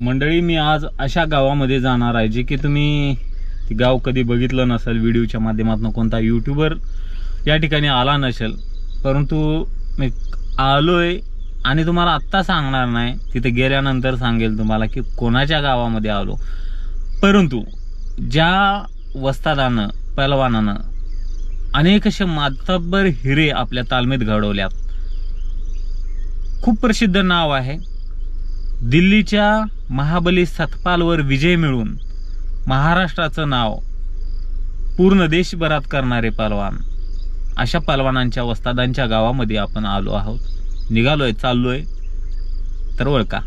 मंडळी, मी आज अशा गावामध्ये जाणार आहे जे की तुम्ही ते गाव कधी बघितलं नसेल, व्हिडिओच्या माध्यमातून कोणता यूट्यूबर या ठिकाणी आला नसेल, परंतु मी आलोय आणि तुम्हाला आत्ता सांगणार नाही, तिथे गेल्यानंतर सांगेल तुम्हाला की कोणाच्या गावामध्ये आलो. परंतु ज्या वस्तादानं पहलवानानं अनेक असे मातब्बर हिरे आपल्या तालमीत घडवल्यात, खूप प्रसिद्ध नाव आहे. दिल्लीच्या महाबली सतपालवर विजय मिळवून महाराष्ट्राचं नाव पूर्ण देशभरात करणारे पहलवान, अशा पहलवानांच्या वस्तादांच्या गावामध्ये आपण आलो आहोत. निघालोय, चाललोय, तर ओळखा.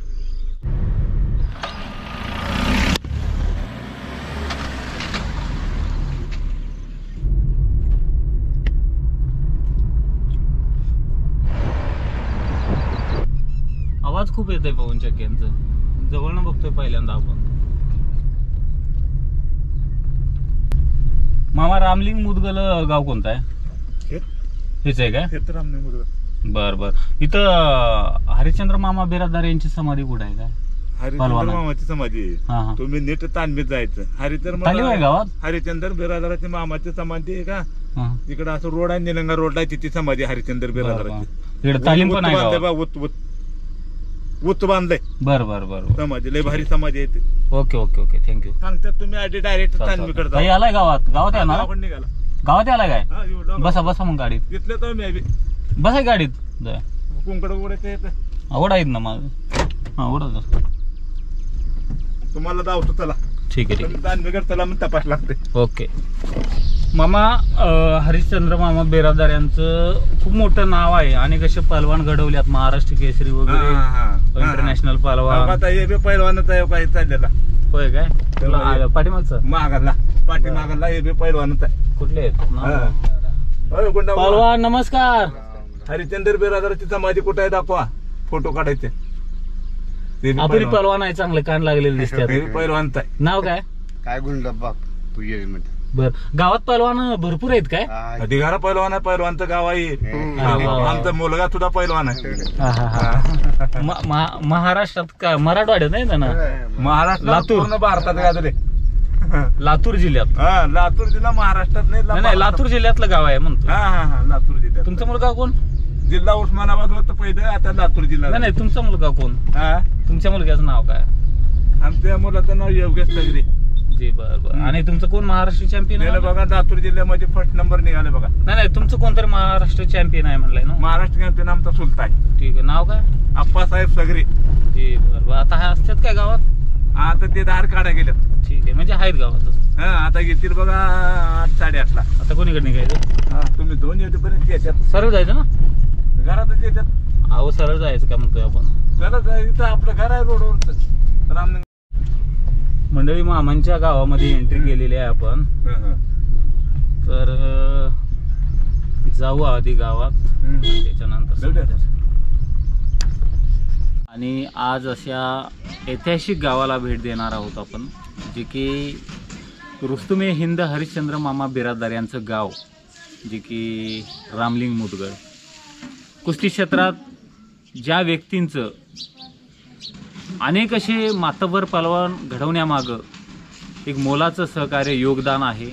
आवाज खूप येतोय पवन चक्क्यांचं, जवळनं बघतोय पहिल्यांदा आपण. मामा, रामलिंग मुदगल गाव कोणतं आहे? हेच आहे काय? बर बर. इथं हरिश्चंद्र मामा बिराजदार यांची समाधी कुठे आहे काय? हरिचंद्र मामाची समाधी. तुम्ही नीट तालमीत जायचं. हरिचंद्र गावात हरिचंद्र बिराजदाराची मामाची समाधी आहे का? इकडे असं रोड आहे, निलंगा रोडला तिची समाधी हरिचंद्र बिराजदाराची. इकडे तालीम पण आहे, उत बांधलंय. बर बर बर. समाधी लय भारी समाधी आहे. Okay okay okay, thank you. सांगतात तुम्ही आधी डायरेक्ट तालमीकडे जा. आलाय गावात? गावात येणार? निघाला गावात आलाय काय? बसा बसा मग गाडीत. तिथले तर मी बसा गाडीत. कुंकड उघडायचं येतं. आवड आहेत ना मग? हा, ओढत तुम्हाला दावतो. चला ठीक आहे, ठीक आहे. तालमीकडे चला, मग तपास लागते. ओके मामा. हरिश्चंद्र मामा बिराजदार यांचं खूप मोठं नाव आहे आणि कसे पहलवान घडवल्यात, महाराष्ट्र केसरी वगैरे, इंटरनॅशनल पहलवान. आता हे बी पहलवानच आहे काही चाललेला. होय काय? पाठीमागचं पाठीमागला हे बी पहलवानच आहे. कुठले आहेत पहलवान? नमस्कार. हरिश्चंद्र बिराजदाराची समाधी कुठे आहे दाखवा, फोटो काढायचे. आपली पहलवान आहे, चांगले कान लागलेले दिसतात. पहलवानच आहे. नाव काय? काय गुंडब्बा बर. गावात पहलवान भरपूर आहेत काय? अधिकारा पहलवान आहे, पहलवानचं गाव आहे. आमचा मुलगा सुद्धा पहलवान आहे. महाराष्ट्रात का मराठवाड्यात नाही ना? महाराष्ट्र, लातूर, भारतात गाजले. लातूर जिल्ह्यात. लातूर जिल्हा महाराष्ट्रात नाही, लातूर जिल्ह्यातलं गाव आहे म्हणतो. लातूर जिल्ह्यात. तुमचा मुलगा कोण? जिल्हा उस्मानाबाद होतं पहिलं, आता लातूर जिल्हा. नाही, तुमचा मुलगा कोण? तुमच्या मुलग्याचं नाव काय? आमच्या मुलाचं नाव योगेश सगरे. जी बर बर. आणि तुमचं कोण महाराष्ट्र चॅम्पियन आहे? बघा, लातूर जिल्ह्यामध्ये फर्स्ट नंबर निघाले बघा. नाही, तुमचं कोणतरी महाराष्ट्र चॅम्पियन आहे म्हणलंय ना? महाराष्ट्र चॅम्पियन आमचा सुलता आहे. ठीक आहे. नाव काय? आप्पासाहेब सगरे. जी बर. आता हे असतात काय गावात? आता ते दार काढा गेल्यात. ठीक आहे, म्हणजे आहेत गावातच. आता येतील बघा 8-8:30ला. आता कोणीकडे निघायचं? तुम्ही 2 येतेपर्यंत येतात. सरळ जायचं ना? घरातच येतात. अहो, सरळ जायचं का म्हणतोय आपण? चला, इथं आपलं घर आहे रोडवर. रामलिंग मंडळी, मामांच्या गावामध्ये एंट्री केलेली आहे आपण. तर जाऊ आधी गावात, त्याच्यानंतर. आणि आज अशा ऐतिहासिक गावाला भेट देणार आहोत आपण, जे की रुस्तुमे हिंद हरिश्चंद्र मामा बिराजदार यांचं गाव, जे की रामलिंग मुदगळ. कुस्ती क्षेत्रात ज्या व्यक्तींचं अनेक असे मातब्बर पहलवान घडवण्यामागं एक मोलाचं सहकार्य, योगदान आहे,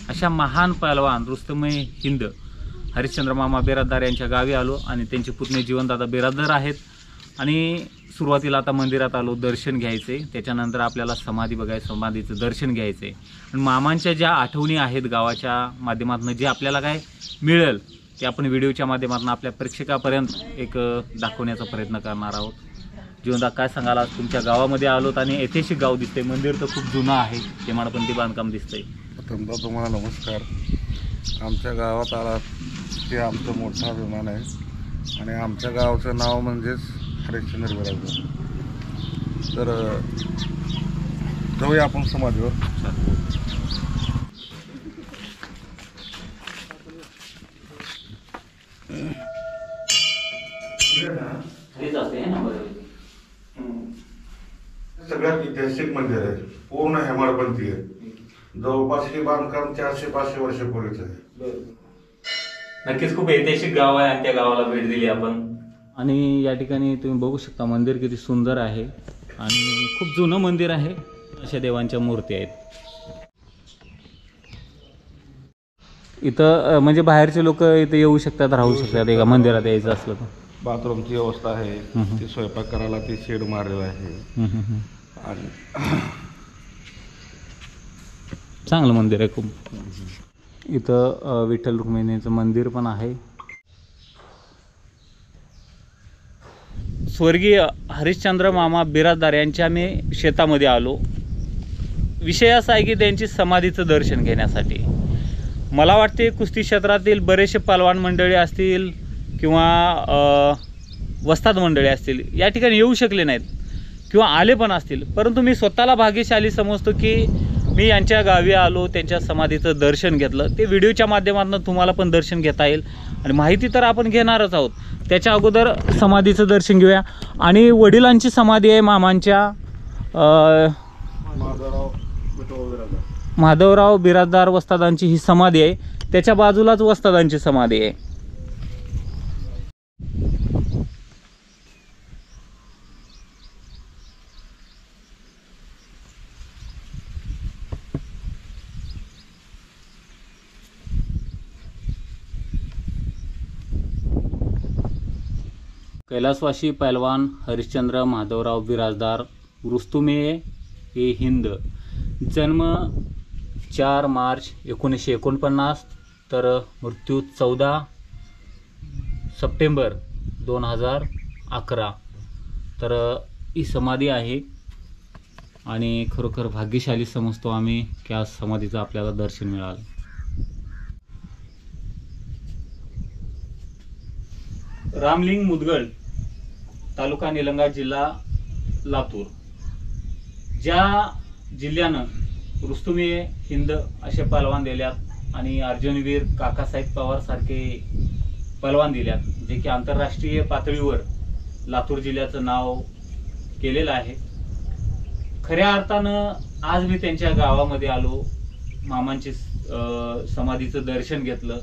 अशा महान पहलवान रुस्तुमे हिंद हरिश्चंद्र मामा बिराजदार यांच्या गावी आलो. आणि त्यांचे पुतणे जीवनदादा बिराजदार आहेत. आणि सुरुवातीला आता मंदिरात आलो, दर्शन घ्यायचे. त्याच्यानंतर आपल्याला समाधी बघायचं, समाधीचं दर्शन घ्यायचे. आणि मामांच्या ज्या आठवणी आहेत गावाच्या माध्यमातून, जे आपल्याला काय मिळेल ते आपण व्हिडिओच्या माध्यमातून आपल्या प्रेक्षकापर्यंत एक दाखवण्याचा प्रयत्न करणार आहोत. जीवनदा, काय सांगाल? आज तुमच्या गावामध्ये आलोत आणि ऐतिहासिक गाव दिसतंय. मंदिर तर खूप जुनं आहे, हेमाडपंथी बांधकाम दिसतंय. तुम्हाला नमस्कार. आमच्या गावात आला ते आमचं मोठा अभिमान आहे. आणि आमच्या गावाचं नाव म्हणजेच हरिश्चंद्र बिराजदार. तर जाऊया आपण समाधीवर. सगळ्यात ऐतिहासिक मंदिर आहे, पूर्ण हेमाडपंथी आहे. जवळपास हे बांधकाम 400-500 वर्षापूर्वीच आहे. नक्कीच खूप ऐतिहासिक गाव आहे आणि त्या गावाला भेट दिली आपण. आणि या ठिकाणी तुम्ही बघू शकता मंदिर किती सुंदर आहे. आणि खूप जुनं मंदिर आहे. अशा देवांच्या मूर्ती आहेत इथं. म्हणजे बाहेरचे लोक इथे येऊ शकतात, राहू शकतात एका मंदिरात यायचं असलं तर. बाथरूमची व्यवस्था आहे, ती स्वयंपाक करायला ती शेड मारलेलं आहे. आणि चांगलं मंदिर आहे खूप. इथं विठ्ठल रुक्मिणीचं मंदिर पण आहे. स्वर्गीय हरिश्चंद्र मामा बिराजदार यांच्या मी शेतामध्ये आलो. विषय असा आहे की त्यांची समाधीचं दर्शन घेण्यासाठी. मला वाटते कुस्ती क्षेत्रातील बरेचसे पहलवान मंडळी असतील किंवा वस्ताद मंडळी असतील या ठिकाणी येऊ शकले नाहीत किंवा आले पण असतील, परंतु मी स्वतःला भाग्यशाली समजतो की मी यांच्या गावी आलो, त्यांच्या समाधीचं दर्शन घेतलं. ते व्हिडिओच्या माध्यमातून तुम्हाला पण दर्शन घेता येईल आणि माहिती तर आपण घेणारच आहोत. त्याच्या अगोदर समाधीचं दर्शन घेऊया. आणि वडिलांची समाधी आहे मामांच्या, माधवराव बिराजदार वस्तादांची ही समाधी आहे. त्याच्या बाजूलाच वस्तादांची समाधी आहे. कैलासवासी पहलवान हरिश्चंद्र माधवराव बिराजदार रुस्तुमे ए हिंद. जन्म 4 मार्च 1949 तर मृत्यू 14 सप्टेंबर 2011. तर ही समाधी आहे आणि खरोखर भाग्यशाली समजतो आम्ही की आज समाधीचं आपल्याला दर्शन मिळालं. रामलिंग मुदगल, तालुका निलंगा, जिल्हा लातूर. ज्या जिल्ह्यानं रुस्तुमे हिंद असे पहलवान दिल्यात आणि अर्जुनवीर काकासाहेब पवार सारखे पहलवान दिल्यात, जे की आंतरराष्ट्रीय पातळीवर लातूर जिल्ह्याचं नाव केलेलं आहे. खऱ्या अर्थानं आज मी त्यांच्या गावामध्ये आलो, मामांची समाधीचं दर्शन घेतलं.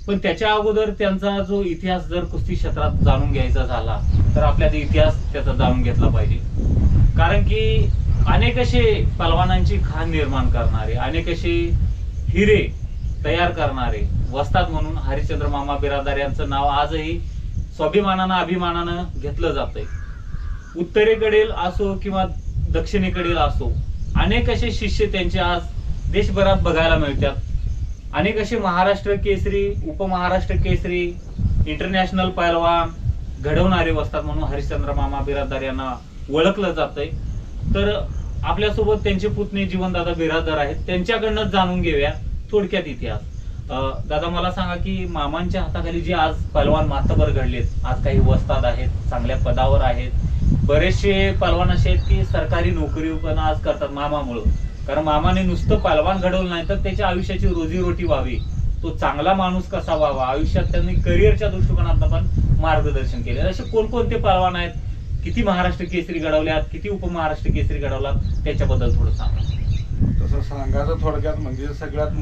पण त्याच्या अगोदर त्यांचा जो इतिहास जर कुस्ती क्षेत्रात जाणून घ्यायचा झाला तर आपल्याला इतिहास त्याचा जाणून घेतला पाहिजे. कारण की अनेक असे पहलवानांची खाण निर्माण करणारे, अनेक असे हिरे तयार करणारे वस्ताद म्हणून हरिश्चंद्र मामा बिराजदार यांचं नाव आजही स्वाभिमानानं अभिमानानं घेतलं जातंय. उत्तरेकडील असो किंवा दक्षिणेकडील असो, अनेक असे शिष्य त्यांचे आज देशभरात बघायला मिळतात. अनेक असे महाराष्ट्र केसरी, उपमहाराष्ट्र केसरी, इंटरनॅशनल पहलवान घडवणारे वस्ताद म्हणून हरिश्चंद्र मामा बिराजदार यांना ओळखलं जातंय. तर आपल्यासोबत त्यांचे पुतणे जीवनदादा बिराजदार आहेत, त्यांच्याकडनं जाणून घेऊया थोडक्यात इतिहास. दादा, मला सांगा की मामांच्या हाताखाली जे आज पहलवान मातबर घडलेत, आज काही वस्ताद आहेत, चांगल्या पदावर आहेत, बरेचसे पहलवान असे आहेत की सरकारी नोकरी पण आज करतात मामामुळं. कारण मामाने नुसतं पहलवान घडवलं नाही तर त्याच्या आयुष्याची रोजीरोटी व्हावी, तो चांगला माणूस कसा व्हावा, आयुष्यात त्यांनी करिअरच्या दृष्टिकोनातून पण मार्गदर्शन केले. असे कोणकोणते पहलवान आहेत, किती महाराष्ट्र केसरी घडवल्यात, किती उपमहाराष्ट्र केसरी घडवलात, त्याच्याबद्दल थोडं सांगा. तसं सांगायचं थोडक्यात म्हणजे सगळ्यात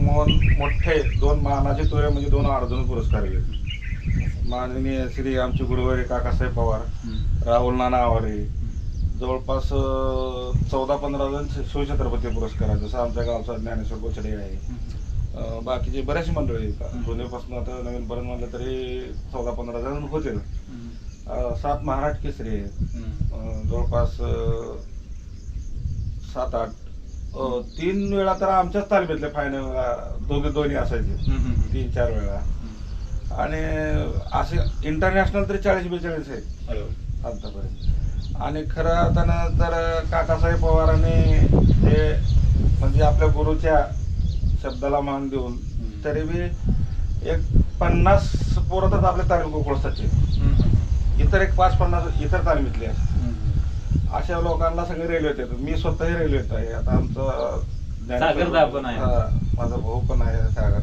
मोठे 2 मानाचे तोरे म्हणजे 2 अर्जुन पुरस्कार घेतले. माननीय श्री आमचे गुरुवारी काकासाहेब पवार, राहुल नाना आवारे, जवळपास 14-15 जण शिवछत्रपती पुरस्कार आहे. जसं आमच्या गावचा ज्ञानेश्वर कोचडे आहे, बाकीचे बऱ्याचशी मंडळी जुन्यापासून आता नवीन बरं म्हणलं तरी 14-15 जण होते. 7 महाराष्ट्र केसरी आहेत, जवळपास 7-8. 3 वेळा तर आमच्याच तालमीतले फायनल दोन्ही असायचे, 3-4 वेळा. आणि असे इंटरनॅशनल तरी 40-42 आहेत आतापर्यंत. आणि खरं अर्थानं तर काकासाहेब पवारांनी हे म्हणजे आपल्या गुरुच्या शब्दाला मान देऊन तरी बी एक 50 पोरं तर आपल्या तालीम गोकुळस्थाचे, इतर एक 5-50 इतर तालमीतले अशा लोकांना सगळे रेल्वेत येतात. मी स्वतःही रेल्वेत आहे. आता आमचं पण आहे, माझा भाऊ पण आहे सागर,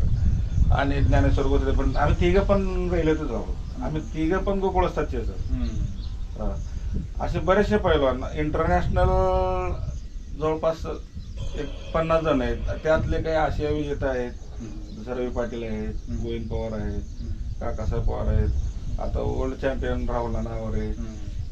आणि ज्ञानेश्वर गोचडे पण, आम्ही तिघं पण रेल्वेतच आहोत. आम्ही तिघं पण गोकुळस्थाचे आहेत. असे बरेचसे पैलवान इंटरनॅशनल जवळपास एक 50 जण आहेत. त्यातले काही आशिया विजेते आहेत, रवी पाटील आहेत, गोविंद पवार आहेत, काकासाहेब पवार आहेत, आता वर्ल्ड चॅम्पियन राहुल नाना आवारे,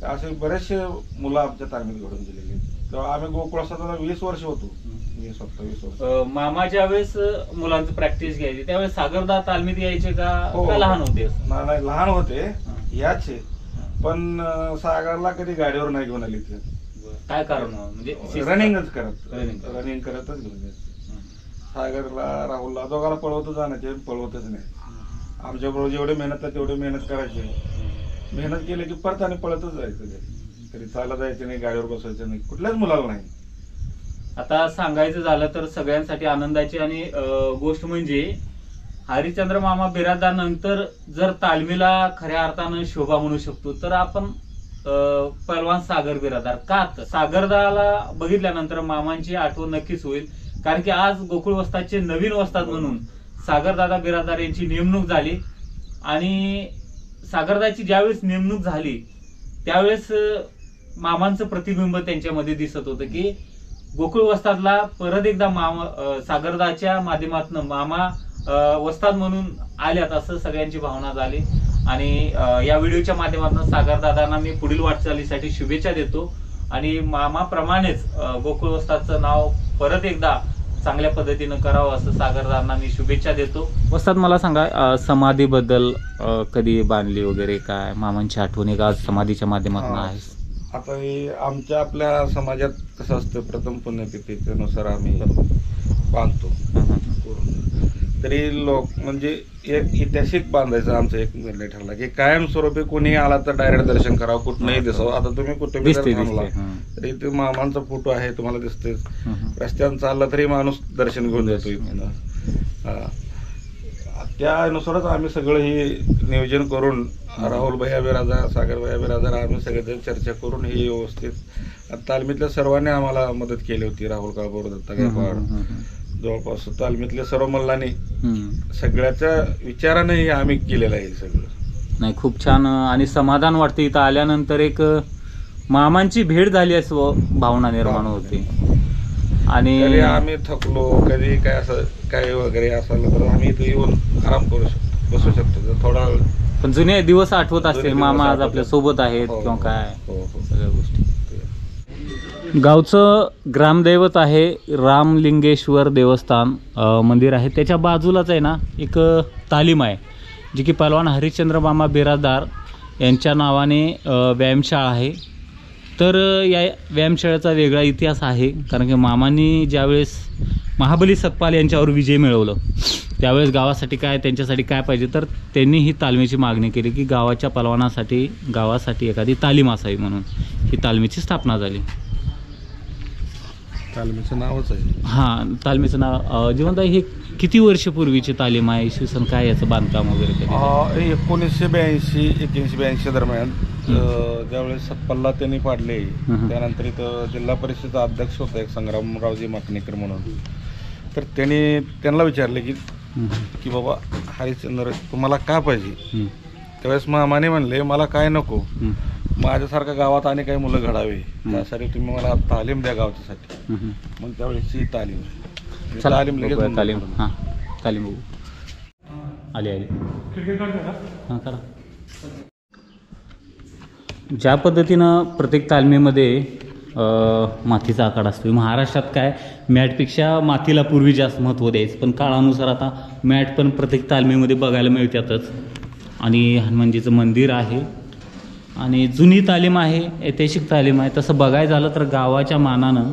असे बरेचसे मुलं आमच्या तालमीत घडून गेलेले आहेत. तेव्हा आम्ही गोकुळ असताना 20 वर्ष होतो. 20-27 वर्ष. मामा ज्या वेळेस मुलांचं प्रॅक्टिस घ्यायची त्यावेळेस सागरदा तालमीत यायचे का हो. का लहान होते? नाही लहान होते याचे, पण सागरला कधी गाडीवर नाही घेऊन आली ते. काय कारण म्हणजे रनिंगच करत Running. रनिंग करतच घेऊन यायचे. सागरला राहुलला दोघांना पळवतच आणायचे, पळवतच नाही. आमच्याबरोबर जेवढे मेहनत आहे तेवढे मेहनत करायचे. मेहनत केली की परत आणि पळतच जायचं. कधी चालत जायचं नाही, गाडीवर बसायचं नाही, कुठल्याच मुलाला नाही. आता सांगायचं झालं तर सगळ्यांसाठी आनंदाची आणि गोष्ट म्हणजे हरिश्चंद्र मामा बिराददार नंतर जर तालमीला खऱ्या अर्थानं शोभा म्हणू शकतो तर आपण पहलवान सागर बिरादार का? सागरदाला बघितल्यानंतर मामांची आठवण नक्कीच होईल, कारण की आज गोकुळ वस्तादचे नवीन वस्ताद म्हणून सागरदादा बिरादार यांची नेमणूक झाली. आणि सागरदाची ज्यावेळेस नेमणूक झाली त्यावेळेस मामांचं प्रतिबिंब त्यांच्यामध्ये दिसत होतं की गोकुळ वस्तादला परत एकदा मामा सागरदाच्या माध्यमातून मामा वस्ताद म्हणून आल्यात असं सगळ्यांची भावना झाली. आणि या व्हिडिओच्या माध्यमातून सागरदादांना मी पुढील वाटचालीसाठी शुभेच्छा देतो आणि मामाप्रमाणेच गोकुळ वस्तादचं नाव परत एकदा चांगल्या पद्धतीनं करावं असं सागरदादांना मी शुभेच्छा देतो. वस्ताद मला सांगा, समाधीबद्दल कधी बांधली वगैरे काय? मामांची आठवणी का समाधीच्या माध्यमातून आहे? आता हे आमच्या आपल्या समाजात कसं असतं, प्रथम पुण्यतिथीनुसार आम्ही बांधतो. तरी लोक म्हणजे एक ऐतिहासिक बांधायचा आमचा एक निर्णय ठरला की कायमस्वरूपी कोणी आला तर डायरेक्ट दर्शन करावं, कुठनंही दिसावं. आता तुम्ही कुठे तरी इथे मामांचा फोटो आहे तुम्हाला दिसते, रस्त्यानं चालला तरी माणूस दर्शन घेऊन जातो इथं. त्यानुसारच आम्ही सगळं हे नियोजन करून राहुल भैया बिरादार, सागर भैया बिरादार आम्ही सगळेजण चर्चा करून हे व्यवस्थित तालमीतल्या सर्वांनी आम्हाला मदत केली होती. राहुल काळभोर, दत्ता गायकवाड, जवळपास तालमीतल्या सर्व मल्लांनी सगळ्याच्या विचाराने हे आम्ही केलेलं आहे सगळं. नाही, खूप छान आणि समाधान वाटते. इथं आल्यानंतर एक मामांची भेट झाली असं भावना निर्माण होते. आणि आम्ही थकलो कधी काय असं काय वगैरे असलं तर आम्ही इथे येऊन आराम करू शकतो, बसू शकतो थोडा. पण जुने दिवस आठवत असतील, मामा आज आपल्या सोबत आहेत किंवा काय सगळ्या गोष्टी. गावचं ग्रामदैवत आहे रामलिंगेश्वर देवस्थान मंदिर आहे, त्याच्या बाजूलाच आहे ना एक तालीम आहे जी की पहलवान हरिश्चंद्र मामा बिराददार यांच्या नावाने व्यायामशाळा आहे. तर या व्यायामशाळेचा वेगळा इतिहास आहे, कारण की मामांनी ज्यावेळेस महाबली सतपाल यांच्यावर विजय मिळवलं त्यावेळेस गावासाठी काय त्यांच्यासाठी काय पाहिजे तर त्यांनी ही तालमीची मागणी केली की गावाच्या पहलवानासाठी गावासाठी एखादी तालीम असावी, म्हणून ही तालमीची स्थापना झाली. तालमीचं नावच आहे. हां, तालमीचं नाव जीवनताई. हे किती वर्षपूर्वीची तालीम आहे? इसवी सन काय याचं बांधकाम वगैरे? 1982 दरम्यान ज्यावेळेस सतपालला त्यांनी पाडले त्यानंतर इथं जिल्हा परिषद अध्यक्ष होता एक संग्रामरावजी माकणेकर म्हणून. तर त्यांना विचारले की बाबा हरिश्चंद्र तुम्हाला काय पाहिजे? त्यावेळेस मामाने म्हणले मला काय नको, माझ्यासारखं गावात आणि काही मुलं घडावे त्यासाठी तुम्ही मला तालीम द्या गावच्यासाठी. मग त्यावेळेस ही तालीम तालीम हां तालीम आली हां करा. ज्या पद्धतीनं प्रत्येक तालमीमध्ये मातीचा आखाडा असतो, महाराष्ट्रात काय मॅटपेक्षा मातीला पूर्वी जास्त महत्त्व द्यायचं, पण काळानुसार आता मॅट पण प्रत्येक तालमीमध्ये बघायला मिळतातच. आणि हनुमानजीचं मंदिर आहे आणि जुनी तालीम आहे, ऐतिहासिक तालीम आहे. तसं बघायचं झालं तर गावाच्या मानानं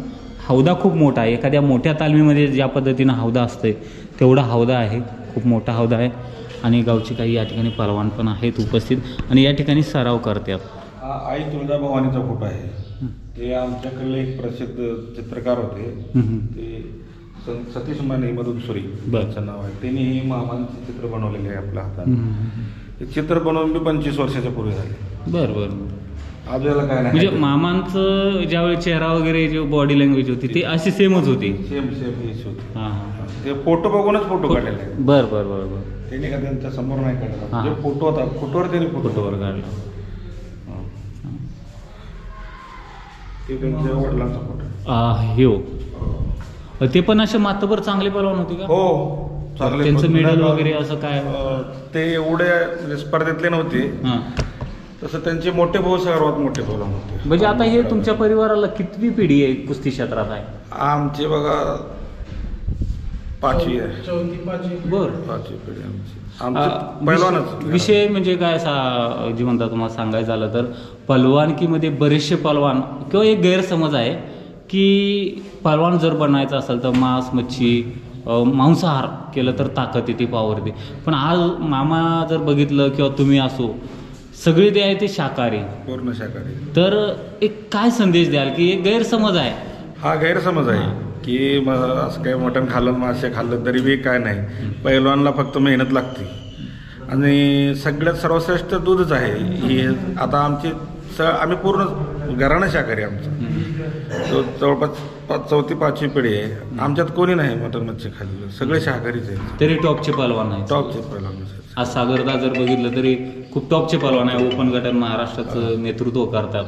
हौदा खूप मोठा आहे. एखाद्या मोठ्या तालमीमध्ये ज्या पद्धतीनं हौदा असते तेवढा हौदा आहे, खूप मोठा हौदा आहे. आणि गावची काही या ठिकाणी पहलवान पण आहेत उपस्थित आणि या ठिकाणी सराव करतात. आई तुळजाभवानीचा फोटो आहे, ते आमच्याकडले एक प्रसिद्ध चित्रकार होते, ते सतीश माने मधुसुरी त्यांचं नाव आहे. त्यांनी ही मामांचे चित्र बनवलेले आहे आपल्या हातात. हे चित्र बनवून मी 25 वर्षाच्या पूर्वी झाले. बरं बरं. आपल्याला काय नाही म्हणजे मामांचं ज्यावेळी चेहरा वगैरे जे बॉडी लँग्वेज होती ती अशी सेमच होती. सेम हेच होती. हां हां. ते फोटो बघूनच फोटो काढलेला आहे. बरं बरं बरं बरं. त्यांनी का त्यांच्या समोर नाही काढला, जे फोटो होता फोटोवर त्यांनी फोटोवर काढला. ते त्यांच्या वडिलांचा फोटो. हो, ते पण असे मातबर चांगले पहलवान होते का? हो, चांगले. त्यांचं मेडल वगैरे असं काय? ते एवढे म्हणजे स्पर्धेतले नव्हते, तसं त्यांचे मोठे भाऊ सर्वात मोठे पैलवान होते. म्हणजे आता हे तुमच्या परिवाराला कितवी पिढी आहे कुस्ती क्षेत्रात आहे? आमचे बघा 5वी आहे. 4-5 बर. 5वी पिढी आमची पैलवानच. विषय म्हणजे काय जे म्हणता तुम्हाला सांगायचं झालं तर पलवानकीमध्ये बरेचसे पलवान किंवा एक गैरसमज आहे की पलवान जर बनायचं असेल तर मांस मच्छी मांसाहार केलं तर ताकद येते, पावर येते. पण आज मामा जर बघितलं किंवा तुम्ही असो सगळे ते आहे ते शाकाहारी, पूर्ण शाकाहारी. तर एक काय संदेश द्याल की एक गैरसमज आहे? हा गैरसमज आहे की असं काही मटण खाल्लं मासे खाल्लं तरी बी काय नाही. पैलवानला फक्त मेहनत लागते आणि सगळ्यात सर्वश्रेष्ठ दूधच आहे. ही आता आमची आम्ही पूर्ण घराणं शाकाहारी आमचं. जवळपास 4-5वी पिढी आहे. आमच्यात कोणी नाही मटण मच्छी खाल्लं, सगळे शाकाहारीच आहे. तरी टॉपचे पलवान आहे. टॉपचे पैलवान. आज सागरदा जर बघितलं तरी खूप टॉपचे पलवान आहे. ओपन गटात महाराष्ट्राचं नेतृत्व करतात,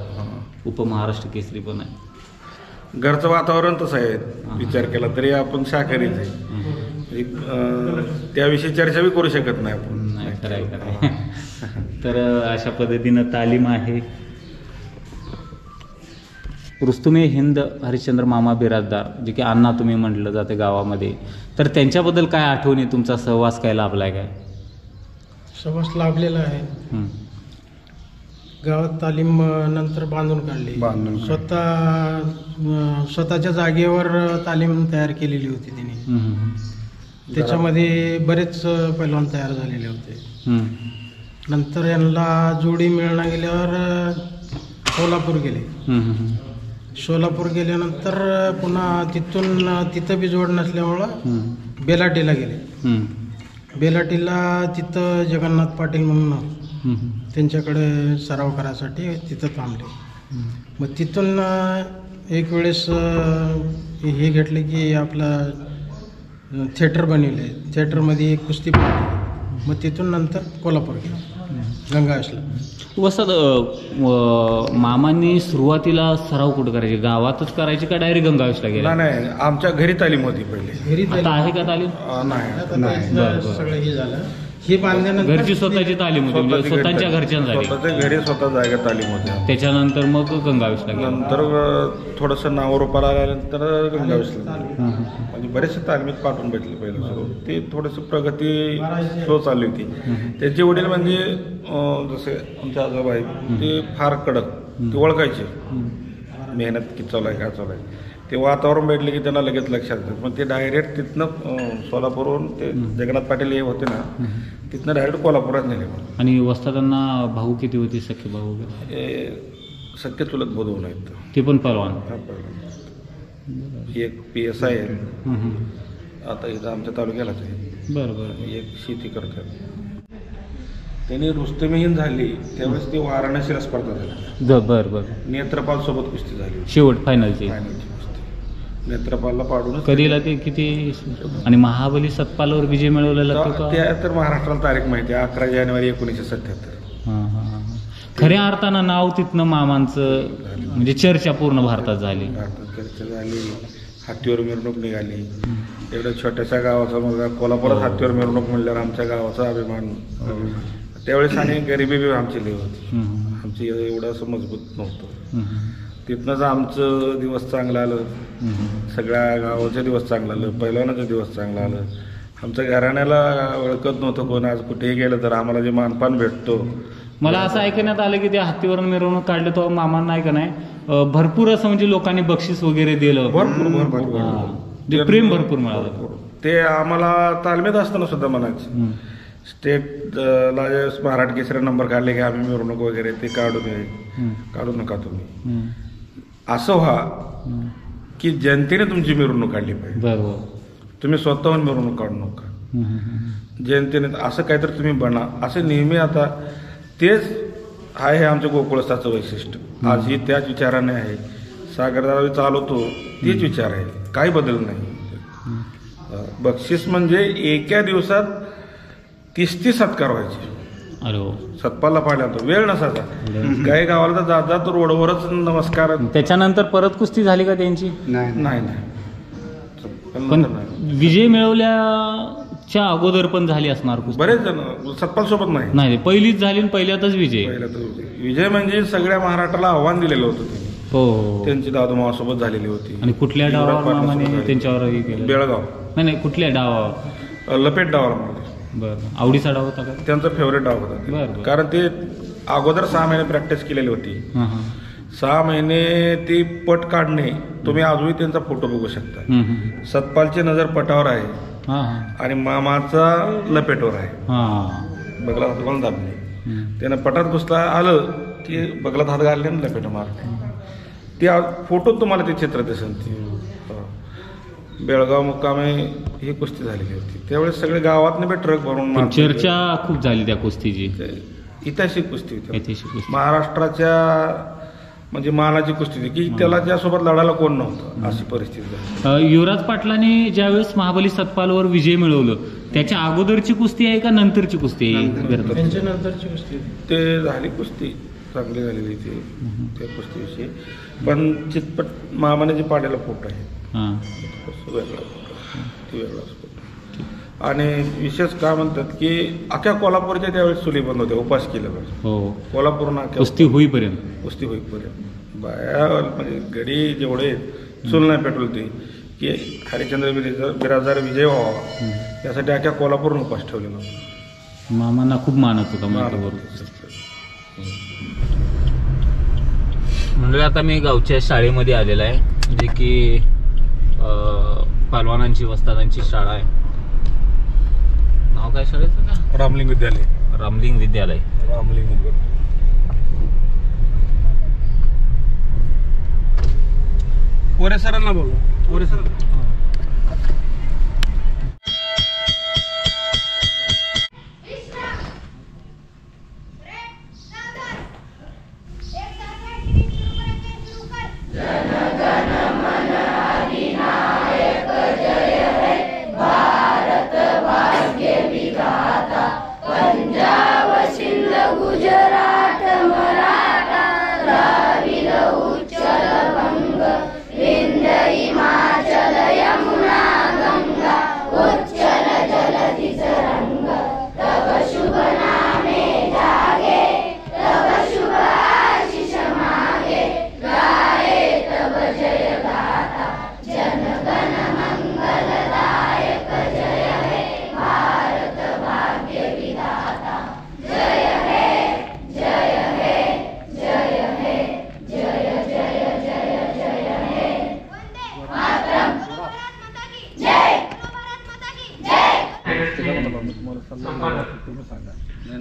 उपमहाराष्ट्र केसरी पण आहे. घरचं वातावरण तसं आहे. विचार केला तरी आपण शाकाहारीच आहे. त्याविषयी चर्चा बी करू शकत नाही आपण. नाही, खरं. तर अशा पद्धतीनं तालीम आहे. रुस्तुमे हिंद हरिश्चंद्र मामा बिराजदार, जे की अण्णा तुम्ही म्हटलं जाते गावामध्ये, तर त्यांच्याबद्दल काय आठवणी, तुमचा सहवास काय लाभलाय काय? सहवास लाभलेला आहे. गावात तालीम नंतर बांधून काढली. स्वतःच्या जागेवर तालीम तयार केलेली होती तिने. त्याच्यामध्ये बरेच पैलवान तयार झालेले होते. नंतर यांना जोडी मिळणं गेल्यावर सोलापूर गेले. सोलापूर गेल्यानंतर पुन्हा तिथं बी जोड नसल्यामुळं बेलाटीला गेले. बेलाटीला तिथं जगन्नाथ पाटील म्हणून त्यांच्याकडे सराव करायसाठी तिथं थांबले. मग तिथून एक वेळेस हे घेतले की आपलं थिएटर बनवले. थिएटरमध्ये एक कुस्ती बनवली. मग तिथून नंतर कोल्हापूर गेले, गंगावेशला. वसत मामांनी सुरुवातीला सराव कुठं करायचे, गावातच करायचे का डायरेक्ट गंगावेशला गेला? नाही, आमच्या घरी तालीम होती पहिले. घरी आता आहे का तालीम? नाही. सगळं हे झालं. हे बांधल्यानंतर घरची स्वतःची तालीम होती, म्हणजे स्वतःच्या घरच्यांसाठी. स्वतःच्या घरी स्वतः जागा तालीम होती. त्याच्यानंतर मग गंगावेशला गेला. नंतर थोडंसं नावारूपाला आल्यानंतर गंगावेशला म्हणजे बरेचसे तालमीत पाठवून भेटले पहिलं सर्व. ते थोडंसं प्रगती स्लो चालली होती. त्यांचे वडील म्हणजे जसे आमचे आजोबा आहेत ते फार कडक, ते ओळखायचे मेहनत किती चालू आहे काय चालू आहे. ते वातावरण भेटले की त्यांना लगेच लक्षात येतं. मग ते डायरेक्ट तिथनं सोलापूरवरून ते जगन्नाथ पाटील हे होते ना, तिथनं डायरेक्ट कोल्हापुरात नेले. आणि वस्तादांना भाऊ किती होते, सख्खे भाऊ वगैरे? सख्खे चुलत बोधवून आहेत ते पण पलवान. एक PSI आहे आता इथं आमच्या तालुक्यालाच आहे. बरं. एक शेती करतात. त्यांनी रुस्तुमे हिंद झाली त्यावेळेस ती वाराणसीला स्पर्धा झाली. बरं. नेत्रपाल सोबत कुस्ती झाली. शेवट फायनलची फायनलची कुस्ती नेत्रपालला पाडून कधीला ते किती. आणि महाबली सतपालवर विजय मिळवलेला तो का? त्या तर महाराष्ट्राला तारीख माहिती आहे, 11 जानेवारी 1977. खऱ्या अर्थानं नाव तिथनं मामांचं म्हणजे चर्चा पूर्ण भारतात झाली. चर्चा झाली. हत्तीवर मिरवणूक निघाली. एवढ्या छोट्याशा गावाचा मुलगा कोल्हापुरात हत्तीवर मिरवणूक म्हणल्यावर आमच्या गावाचा अभिमान. त्यावेळेस आणि गरिबी बी आमची लई होती. आमची एवढं असं मजबूत नव्हतं. तिथनंच आमचं दिवस चांगलं आलं. सगळ्या गावाचे दिवस चांगलं आलं. पैलवानाचं दिवस चांगलं आलं. आमच्या घराण्याला ओळखत नव्हतं कोण. आज कुठेही गेलं तर आम्हाला जे मानपान भेटतो. मला असं ऐकण्यात आलं की त्या हत्तीवरून मिरवणूक काढलं तो मामांना आहे का नाही भरपूर असं म्हणजे लोकांनी बक्षीस वगैरे दिलं. भरपूर प्रेम भरपूर मिळालं. ते आम्हाला तालमीत असताना सुद्धा म्हणायचं. स्टेटला महाराष्ट्र केसरी नंबर काढले की आम्ही मिरवणूक वगैरे ते काढू नका तुम्ही. असं व्हा की जनतेने तुमची मिरवणूक काढली पाहिजे. बरोबर. तुम्ही स्वतःहून मिरवणूक काढू नका. जनतेने असं काहीतरी तुम्ही बना. असं नेहमी आता तेच आहे हे आमच्या गोकुळस्थाचं वैशिष्ट्य. आजही त्याच विचाराने आहे. सागरदारा चालवतो तेच विचार आहे, काही बदल नाही. बक्षीस म्हणजे एका दिवसात 30 सत्कार व्हायचे. अरे हो. सतपालला पाहिल्यानंतर वेळ नसायचा. काही गावाला तर जात रोडवरच नमस्कार. त्याच्यानंतर परत कुस्ती झाली का त्यांची? नाही. पण विजय मिळवल्या च्या अगोदर पण झाली असणार कुस्ती? बरेच जण सतपाल सोबत नाही नाही पहिलीच झाली आणि पहिल्यातच विजय. पहिला तर विजय म्हणजे सगळ्या महाराष्ट्राला आव्हान दिलेलं होतं त्यांनी. हो. त्यांची दादूमावासोबत झालेली होती. आणि कुठल्या डावावर मामाने त्यांच्यावर बेळगाव नाही कुठल्या डावावर? लपेट डावाला मारले. बरं. आवडीचा डाव होता का? त्यांचा फेवरेट डाव होता. बरं. कारण ते अगोदर 6 महिने प्रॅक्टिस केलेली होती. हां हां. 6 महिने ती पट काढणे, तुम्ही अजूनही त्यांचा फोटो बघू शकता. सतपालची नजर पटावर आहे हां हां. आणि मामाचा लपेटवर आहे. हां. बगला हात घालून दाबले. त्यानं पटात घुसला आलं की बगलात हात घालले आणि लपेट मारले. ते फोटो तुम्हाला ते चित्र दिसेल. बेळगाव मुक्कामे ही कुस्ती झालेली होती. त्यावेळेस सगळे गावातनं बी ट्रक भरून पण चर्चा खूप झाली त्या कुस्तीची. ऐतिहासिक कुस्ती होती. ऐतिहासिक कुस्ती. महाराष्ट्राच्या म्हणजे मानाची कुस्ती होती की त्याला ज्यासोबत लढायला कोण नव्हतं अशी परिस्थिती झाली. युवराज पाटलांनी ज्यावेळेस महाबली सतपालवर विजय मिळवलं त्याच्या अगोदरची कुस्ती आहे का नंतरची कुस्ती आहे? त्यांच्या नंतरची गोष्टी ते झाली कुस्ती चांगली झालेली ती त्या कुस्तीविषयी. पण चितपट मामाने जे पाडलेला फोटो आहे हां. वेगळा फोटो, ती वेगळाच फोटो. आणि विशेष काय म्हणतात की अख्ख्या कोल्हापूरच्या त्यावेळेस चुली बंद होत्या, उपास केल्यावर. हो. कोल्हापूरनं कुस्ती होईपर्यंत. कुस्ती होईपर्यंत बाया म्हणजे गडी जेवढे चूल नाही पेटवली की हरिश्चंद्र बिराजदार विजय व्हावा यासाठी अख्ख्या कोल्हापूरनं उपास ठेवलेला. मामांना खूप मानत होता माझ्यावर. म्हणजे आता मी गावच्या शाळेमध्ये आलेला आहे जे की पहलवानांची वस्तादांची शाळा आहे. नाव काय शाळेचं का? रामलिंग विद्यालय. रामलिंग विद्यालय. रामलिंग पोरे सरांना बोलू. पोरे सर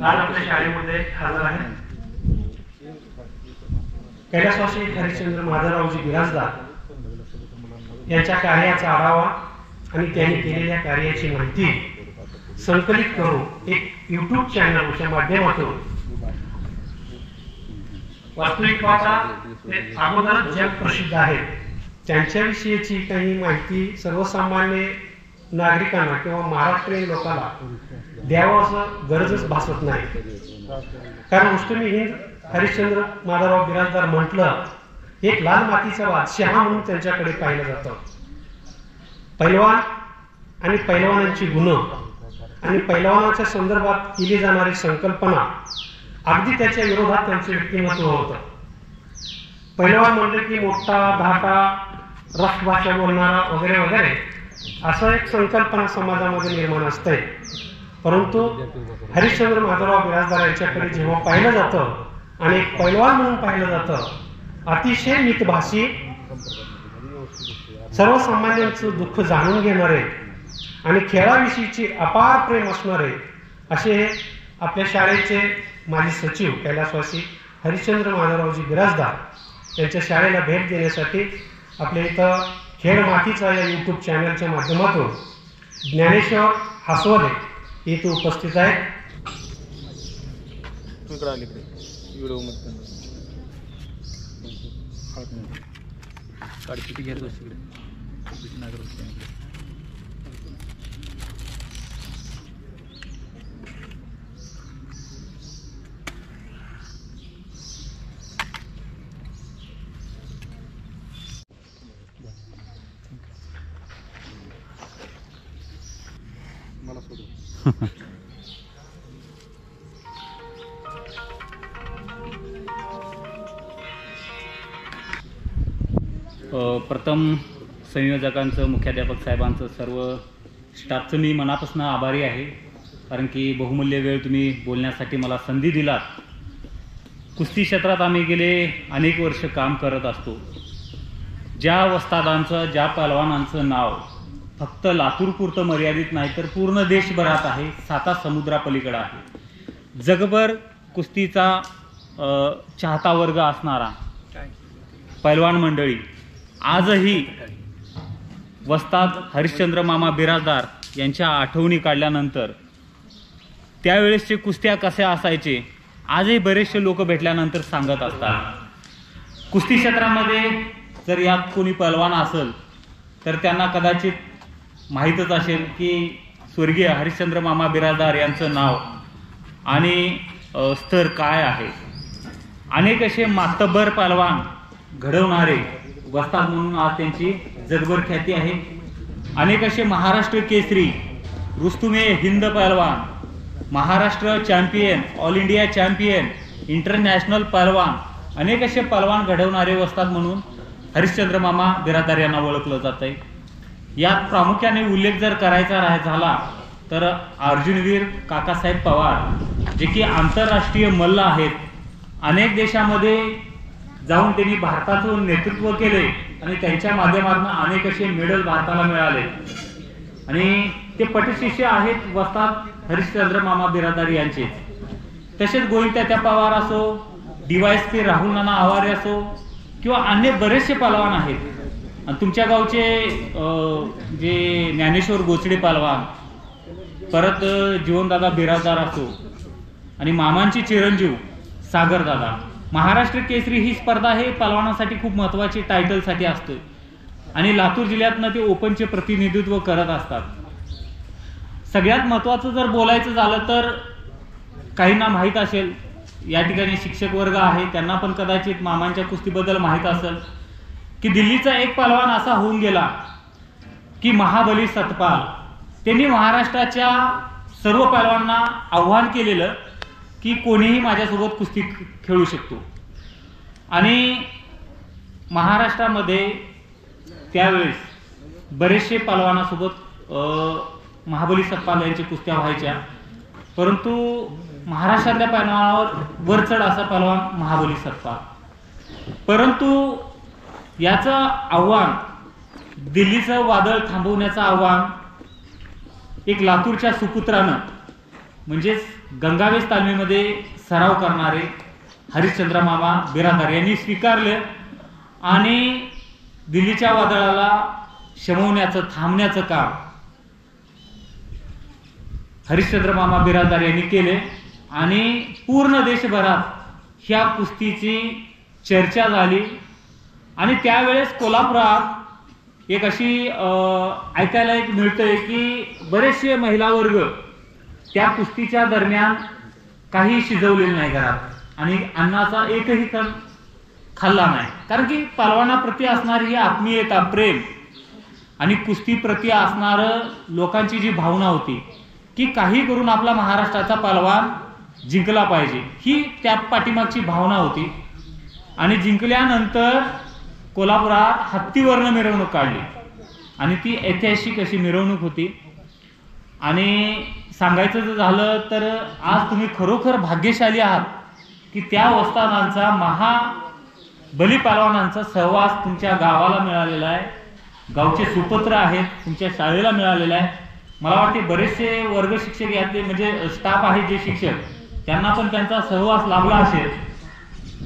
आपल्या शाळेमध्ये हजर आहे कैलासवासी हरिश्चंद्र माधवरावजी बिराजदार यांच्या कार्याचा आढावा आणि त्यांनी केलेल्या कार्याची माहिती संकलित करून एक YouTube चॅनलच्या माध्यमातून वास्तविक पाहता ते अगोदरच जग प्रसिद्ध आहेत त्यांच्याविषयीची काही माहिती सर्वसामान्य नागरिकांना किंवा महाराष्ट्रीयन लोकांना द्यावं असं गरजच भासत नाही. कारण मुस्लिम हिंद हरिश्चंद्र माधवराव बिराजदार म्हटलं एक लाल मातीचा बादशाह म्हणून त्यांच्याकडे पाहिलं जातं. पैलवान आणि पैलवानांची गुण आणि पैलवानाच्या संदर्भात केली जाणारी संकल्पना अगदी त्याच्या विरोधात त्यांचे व्यक्तिमत्व होतं. पैलवान म्हणलं की मोठा धाटा रफ भाषा बोलणारा वगैरे वगैरे असं एक संकल्पना समाजामध्ये निर्माण असते. परंतु हरिश्चंद्र माधवराव बिराजदार यांच्याकडे जेव्हा पाहिलं जातं आणि एक पैलवान म्हणून पाहिलं जातं अतिशय मितभाषी सर्वसामान्यांचं दुःख जाणून घेणारे आणि खेळाविषयीचे अपार प्रेम असणारे असे आपल्या शाळेचे माजी सचिव कैलासवासी हरिश्चंद्र माधवरावजी बिराजदार यांच्या शाळेला भेट देण्यासाठी आपल्या इथं खेळ मातीचा या YouTube चॅनलच्या माध्यमातून ज्ञानेश्वर हासवले इथं उपस्थित आहेत. मला सोडून प्रथम संयोजकांचं, मुख्याध्यापक साहेबांचं, सर्व स्टाफचं मी मनापासून आभारी आहे, कारण की बहुमूल्य वेळ तुम्ही बोलण्यासाठी मला संधी दिलात. कुस्ती क्षेत्रात आम्ही गेले अनेक वर्ष काम करत असतो. ज्या वस्तादांचं, ज्या पहलवानांचं नाव फक्त लातूरपुरतं मर्यादित नाही तर पूर्ण देशभरात आहे, 7 समुद्रापलीकडे आहे. जगभर कुस्तीचा चाहता वर्ग असणारा पहलवान मंडळी आजही वस्ताद हरिश्चंद्र मामा बिराजदार यांच्या आठवणी काढल्यानंतर त्यावेळेसचे कुस्त्या कशा असायचे आजही बरेचसे लोक भेटल्यानंतर सांगत असतात. कुस्ती क्षेत्रामध्ये जर यात कोणी पहलवान असेल तर त्यांना कदाचित माहीतच असेल की स्वर्गीय हरिश्चंद्र मामा बिराजदार यांचं नाव आणि स्तर काय आहे. अनेक असे मातब्बर पहलवान घडवणारे वस्ताद म्हणून आज त्यांची जगभर ख्याती आहे. अनेक असे महाराष्ट्र केसरी, रुस्तुमे हिंद पहलवान, Maharashtra champion, all India champion, international पहलवान, अनेक असे पहलवान घडवणारे वस्ताद म्हणून हरिश्चंद्र मामा बिराजदार यांना ओळखलं जात आहे. यात प्रामुख्याने उल्लेख जर करायचा झाला तर अर्जुनवीर काकासाहेब पवार, जे की आंतरराष्ट्रीय मल्ल आहेत. अनेक देशामध्ये जाऊन त्यांनी भारताचं नेतृत्व केले आणि त्यांच्या माध्यमातून अनेक असे मेडल भारताला मिळाले आणि ते पटशिष्य आहेत वस्ताद हरिश्चंद्र मामा बिराजदार यांचे. तसेच गोविंद पवार असो, DYSP राहुल नाना आवारे असो किंवा अन्य बरेचसे पहलवान आहेत. आणि तुमच्या गावचे जे ज्ञानेश्वर गोचडे पहलवान, परत जीवनदादा बिराजदार असो आणि मामांची चिरंजीव सागरदादा. महाराष्ट्र केसरी ही स्पर्धा हे पहलवानांसाठी खूप महत्त्वाची टायटलसाठी असते आणि लातूर जिल्ह्यातनं ते ओपनचे प्रतिनिधित्व करत असतात. सगळ्यात महत्त्वाचं जर बोलायचं झालं तर काहींना माहीत असेल, या ठिकाणी शिक्षक वर्ग आहे त्यांना पण कदाचित मामांच्या कुस्तीबद्दल माहीत असेल की दिल्लीचा एक पहलवान असा होऊन गेला की महाबली सतपाल. त्यांनी महाराष्ट्राच्या सर्व पहलवानांना आव्हान केलेलं की कोणीही माझ्यासोबत कुस्ती खेळू शकतो. आणि महाराष्ट्रामध्ये त्यावेळेस बरेचसे पहलवानासोबत महाबली सतपाल यांच्या कुस्त्या व्हायच्या, परंतु महाराष्ट्रातल्या पहलवानावर वरचढ असा पहलवान महाबली सतपाल. परंतु याचं आव्हान, दिल्लीचं वादळ थांबवण्याचं आव्हान एक लातूरच्या सुपुत्रानं म्हणजेच गंगावेश तालमीमध्ये सराव करणारे हरिश्चंद्र मामा बिराजदार यांनी स्वीकारले आणि दिल्लीच्या वादळाला शमवण्याचं, थांबण्याचं काम हरिश्चंद्र मामा बिराजदार यांनी केले आणि पूर्ण देशभरात ह्या कुस्तीची चर्चा झाली. आणि त्यावेळेस कोल्हापुरात एक अशी ऐकायला एक मिळतंय की बरेचसे महिला वर्ग त्या कुस्तीच्या दरम्यान काही शिजवलेलं नाही घरात आणि अन्नाचा एकही कण खाल्ला नाही, कारण की पहलवानाप्रती असणारी ही आत्मीयता, प्रेम आणि कुस्तीप्रती असणारं लोकांची जी भावना होती की काही करून आपला महाराष्ट्राचा पहलवान जिंकला पाहिजे, ही त्या पाठीमागची भावना होती. आणि जिंकल्यानंतर कोल्हापुरात हत्तीवरनं मिरवणूक काढली आणि ती ऐतिहासिक अशी मिरवणूक होती. आणि सांगायचं जर झालं तर आज तुम्ही खरोखर भाग्यशाली आहात की त्या वस्तादांचा, महाबली पहलवानांचा सहवास तुमच्या गावाला मिळालेला आहे, गावचे सुपुत्र आहेत, तुमच्या शाळेला मिळालेला आहे. मला वाटते बरेचसे वर्ग शिक्षक यातले म्हणजे स्टाफ आहे जे शिक्षक, त्यांना पण त्यांचा सहवास लाभला असेल.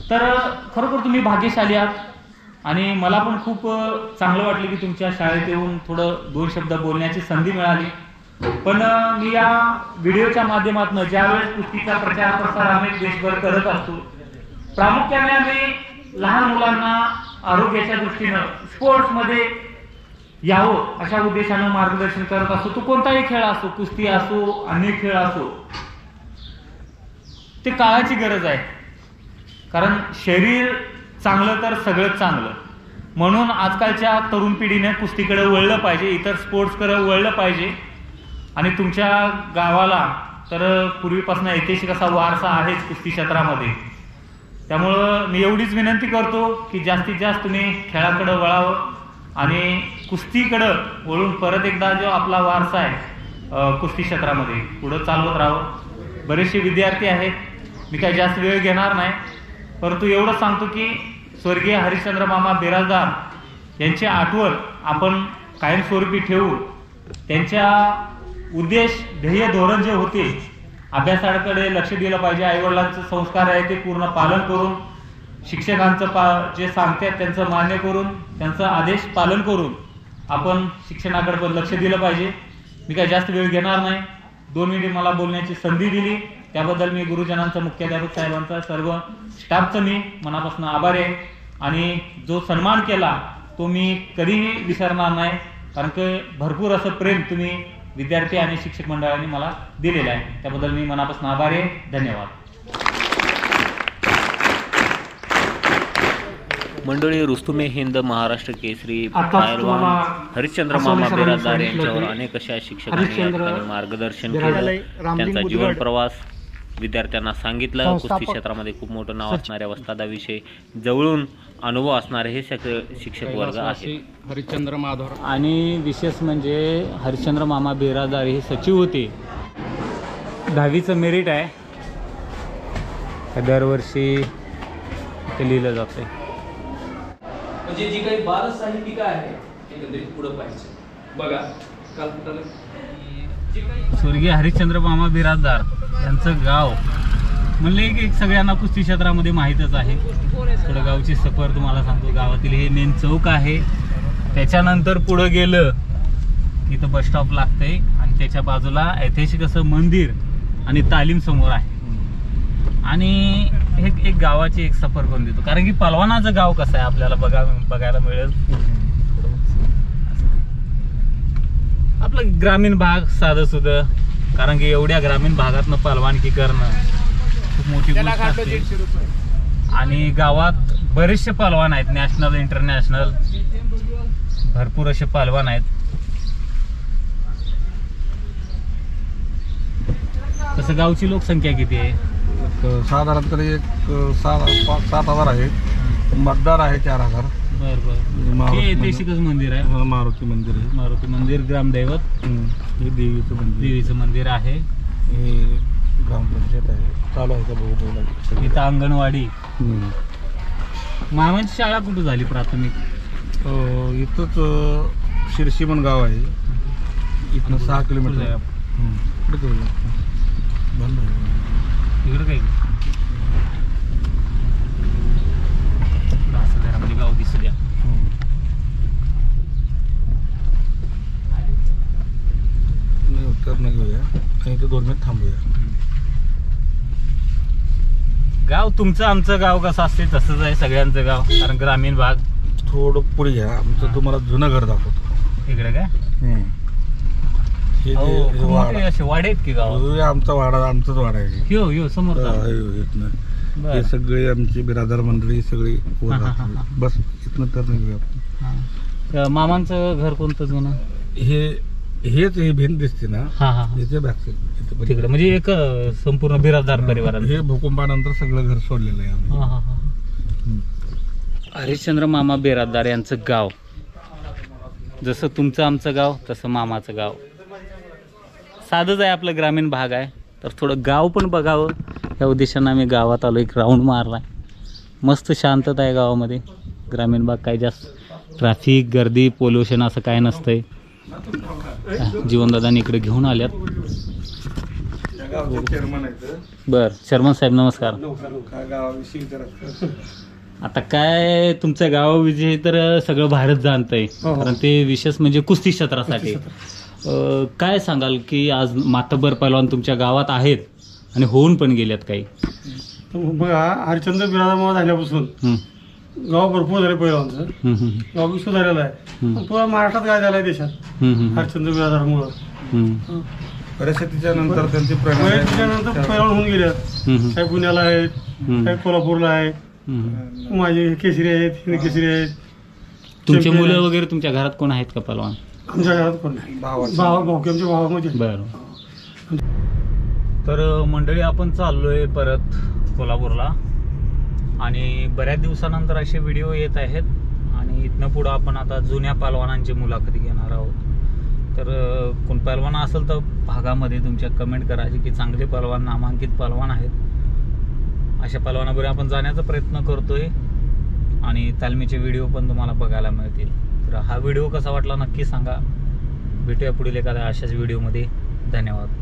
तर खरोखर तुम्ही भाग्यशाली आहात आणि मला पण खूप चांगलं वाटलं की तुमच्या शाळेत येऊन थोडं 2 शब्द बोलण्याची संधी मिळाली. पण मी या व्हिडिओच्या माध्यमातून ज्यावेळेस कुस्तीचा प्रचार प्रसार आम्ही देशभर करत असतो, प्रामुख्याने आम्ही लहान मुलांना आरोग्याच्या दृष्टीनं स्पोर्ट्समध्ये यावं अशा उद्देशानं मार्गदर्शन करत असतो. तो कोणताही खेळ असो, कुस्ती असो, अन्य खेळ असो, ते काळाची गरज आहे. कारण शरीर चांगलं तर सगळंच चांगलं, म्हणून आजकालच्या तरुण पिढीने कुस्तीकडे वळलं पाहिजे, इतर स्पोर्ट्सकडे वळलं पाहिजे. आणि तुमच्या गावाला तर पूर्वीपासून ऐतिहासिक असा वारसा आहेच कुस्ती क्षेत्रामध्ये. त्यामुळं मी एवढीच विनंती करतो की जास्तीत जास्त तुम्ही खेळाकडे वळावं आणि कुस्तीकडं वळून परत एकदा जो आपला वारसा आहे कुस्ती क्षेत्रामध्ये पुढं चालवत राहावं. बरेचसे विद्यार्थी आहेत, मी काही जास्त वेळ घेणार नाही, परंतु एवढंच सांगतो की स्वर्गीय हरिश्चंद्र मामा बिराजदार यांची आठवण आपण कायमस्वरूपी ठेवू. त्यांच्या उद्देश, ध्येय, धोरण जे होते, अभ्यासाकडे लक्ष दिलं पाहिजे, आईवडिलांचे संस्कार आहे ते पूर्ण पालन करून, शिक्षकांचं जे सांगतात त्यांचं मान्य करून, त्यांचा आदेश पालन करून आपण शिक्षणाकडे पण लक्ष दिलं पाहिजे. मी काही जास्त वेळ घेणार नाही. 2 मिनिटे मला बोलण्याची संधी दिली त्याबद्दल मी गुरुजनांचा, मुख्याध्यापक साहेबांचा, सर्व स्टाफचं मी मनापासून आभारी आहे. आणि जो सन्मान केला तो मी कधीही विसरणार नाही, कारण की भरपूर असं प्रेम तुम्ही विद्यार्थी आणि शिक्षक मंडळांनी मला दिलेलं आहे. त्याबद्दल मी मनापासून आभारी आहे. धन्यवाद. मंडळी, रुस्तुमे हिंद महाराष्ट्र केसरी आता पैलवान तुम्हाला हरिश्चंद्र असं मामा सरांनी बिराजदार सांगितलं यांच्यावर की अनेक अशा शिक्षकांनी या हरिश्चंद्र ठिकाणी मार्गदर्शन बिराजदार, केलं. त्यांचा जीवन प्रवास विद्यार्थ्यांना सांगितलं. कुस्ती क्षेत्रामध्ये खूप मोठं नाव असणाऱ्या वस्तादाविषयी जवळून अनुभव असणारे हे शिक्षक वर्ग आहे. हरिश्चंद्र माधव आणि विशेष म्हणजे हरिश्चंद्र मामा बिराजदार हे सचिव होते. 10वीचं मेरिट आहे, दरवर्षी ते लिहिलं जातं. म्हणजे जी काही बाल साहित्यिका आहे एकंदरीत पुढं पाहिजे. बघा काल स्वर्गीय हरिश्चंद्र मामा बिराजदार यांचं गाव म्हणले की सगळ्यांना कुस्ती क्षेत्रामध्ये माहीतच आहे. थोडं गावची सफर तुम्हाला सांगतो. गावातील हे मेन चौक आहे, त्याच्यानंतर पुढं गेलं की इथं बस स्टॉप लागतंय आणि त्याच्या बाजूला ऐतिहासिक असं मंदिर आणि तालीम समोर आहे. आणि एक गावाची एक सफर करून देतो, कारण की पलवानाचं गाव कसं आहे आपल्याला बघायला मिळेल. आपलं ग्रामीण भाग साधं सुद्धा, कारण की एवढ्या ग्रामीण भागातनं पलवानकी करणं खूप मोठी गोष्ट असते. आणि गावात बरेचसे पलवान आहेत, नॅशनल, इंटरनॅशनल, भरपूर असे पलवान आहेत. तसं गावची लोकसंख्या किती आहे? साधारण तरी एक 7,000 आहे. मतदार आहे 4,000. बरं बरं. हे ऐतिहासिकच मंदिर आहे, मारुती मंदिर आहे. मारुती मंदिर, ग्रामदैवत, हे देवीचं मंदिर आहे. हे ग्रामपंचायत आहे, चालू आहे का बघू. इथं अंगणवाडी. मामांची शाळा कुठं झाली प्राथमिक? इथंच शिरशीमन गाव आहे, इथनं 6 किलोमीटर. बंद आहे इकडं काही घरामध्ये गाव दिसू द्या. उत्तर घेऊया आणि इथं 2 मिनिट थांबूया. गाव तुमचं आमचं गाव कसं असते तसंच आहे सगळ्यांचं गाव, कारण ग्रामीण भाग. थोडं पुढे घ्या, आमचं तुम्हाला जुनं घर दाखवतो. इकडे काय हे असे वाडे आहेत की गाव? आमचा वाडा, आमचाच वाडा आहे. ह्यो समोर. हे सगळे आमची बिरादर मंडळी सगळी बस इथनं तर घेऊया. मामांचं घर कोणतं जुनं? हेच हे भिंत दिसते ना, तिकडे म्हणजे एक संपूर्ण बिराजदार परिवार. हे भूकंपानंतर सगळं घर सोडलेलं आहे आम्ही. हरिश्चंद्र मामा बिराजदार यांचं गाव, जसं तुमचं आमचं गाव तसं मामाचं गाव. साधंच आहे, आपलं ग्रामीण भाग आहे, तर थोडं गाव पण बघावं या उद्देशानं आम्ही गावात आलो. एक राऊंड मारला. मस्त शांतता आहे गावामध्ये. ग्रामीण भाग काही जास्त ट्रॅफिक, गर्दी, पोल्युशन असं काय नसतंय. जीवनदादांनी इकडे घेऊन आल्यात. बर, शर्मन साहेब नमस्कार. आता काय तुमच्या गावाविषयी तर सगळं भारत जाणतंय, कारण ते विशेष म्हणजे कुस्ती क्षेत्रासाठी. काय सांगाल की आज मातब्बर पैलवान तुमच्या गावात आहेत आणि होऊन पण गेल्यात काही? बघा, हरिश्चंद्र बिराजदार झाल्यापासून गाव भरपूर झाले पैलवानचं. गाव विश्व झालेलं आहे. पुरा महाराष्ट्रात काय झालंय देशात हरिश्चंद्र बिराजदार परिस्थितीच्या नंतर त्यांची नंतर पैलवान होऊन गेल्यात. काही पुण्याला आहेत, काही कोल्हापूरला आहेत, माझे केसरी आहेत, केसरी आहेत. तुमचे मुलं वगैरे तुमच्या घरात कोण आहेत का पैलवान? आमच्या घरात कोण नाही. भावकीच्या भावामध्ये बरं. तर मंडळी आपण चाललोय परत कोल्हापूरला आणि बऱ्याच दिवसानंतर असे व्हिडिओ येत आहेत आणि इथनं पुढं आपण आता जुन्या पहलवानांची मुलाखती घेणार आहोत. तर कोण पहलवान असेल तर भागामध्ये तुमच्या कमेंट करायची की चांगले पहलवान, नामांकित पहलवान आहेत, अशा पहलवानाबरोबर आपण जाण्याचा प्रयत्न करतोय आणि तालमीचे व्हिडिओ पण तुम्हाला बघायला मिळतील. तर हा व्हिडिओ कसा वाटला नक्की सांगा. भेटूया पुढील एखाद्या अशाच व्हिडिओमध्ये. धन्यवाद.